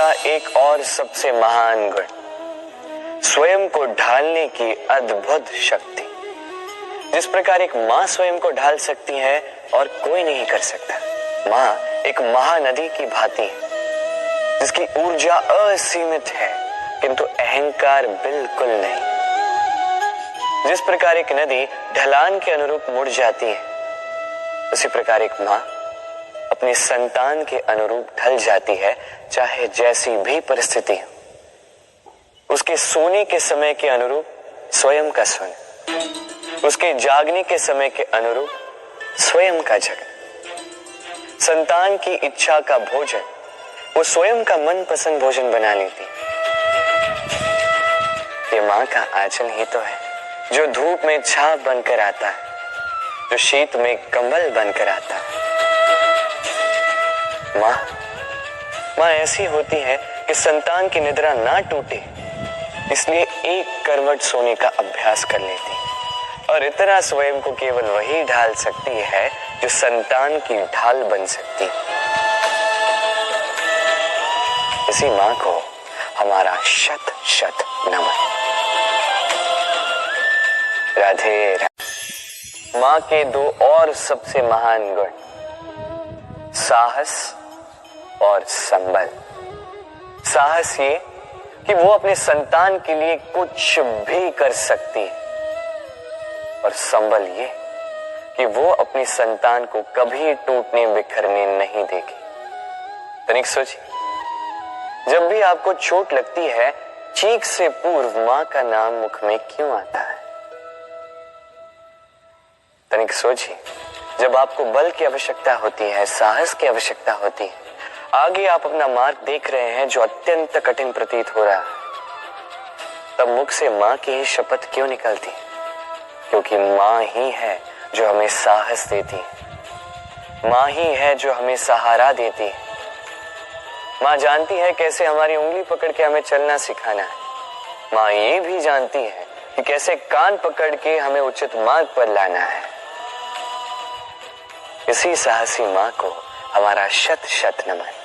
का एक और सबसे महान गुण, स्वयं को ढालने की अद्भुत शक्ति। जिस प्रकार एक माँ स्वयं को ढाल सकती है और कोई नहीं कर सकता। माँ एक महानदी की भांति है जिसकी ऊर्जा असीमित है किंतु अहंकार बिल्कुल नहीं। जिस प्रकार एक नदी ढलान के अनुरूप मुड़ जाती है, उसी प्रकार एक माँ अपने संतान के अनुरूप ढल जाती है, चाहे जैसी भी परिस्थिति हो। उसके सोने के समय के अनुरूप स्वयं का सोना, उसके जागने के समय के अनुरूप स्वयं का जगना। संतान की इच्छा का भोजन वो स्वयं का मनपसंद भोजन बना लेती। ये माँ का आंचल ही तो है जो धूप में छाप बनकर आता है, जो शीत में कंबल बनकर आता है। माँ ऐसी होती है कि संतान की निद्रा ना टूटे, इसलिए एक करवट सोने का अभ्यास कर लेती है और इतना स्वयं को केवल वही ढाल सकती है जो संतान की ढाल बन सकती है। इसी माँ को हमारा शत शत नमन। राधे राधे। माँ के दो और सबसे महान गुण, साहस और संबल। साहस ये कि वो अपने संतान के लिए कुछ भी कर सकती है, और संबल ये कि वो अपनी संतान को कभी टूटने बिखरने नहीं देगी। तनिक सोचिए, जब भी आपको चोट लगती है, चीख से पूर्व मां का नाम मुख में क्यों आता है? तनिक सोचिए, जब आपको बल की आवश्यकता होती है, साहस की आवश्यकता होती है, आगे आप अपना मार्ग देख रहे हैं जो अत्यंत कठिन प्रतीत हो रहा है, तब मुख से मां की ही शपथ क्यों निकलती? क्योंकि मां ही है जो हमें साहस देती है, मां ही है जो हमें सहारा देती है। मां जानती है कैसे हमारी उंगली पकड़ के हमें चलना सिखाना है। मां ये भी जानती है कि कैसे कान पकड़ के हमें उचित मार्ग पर लाना है। इसी साहसी मां को हमारा शत शत नमन।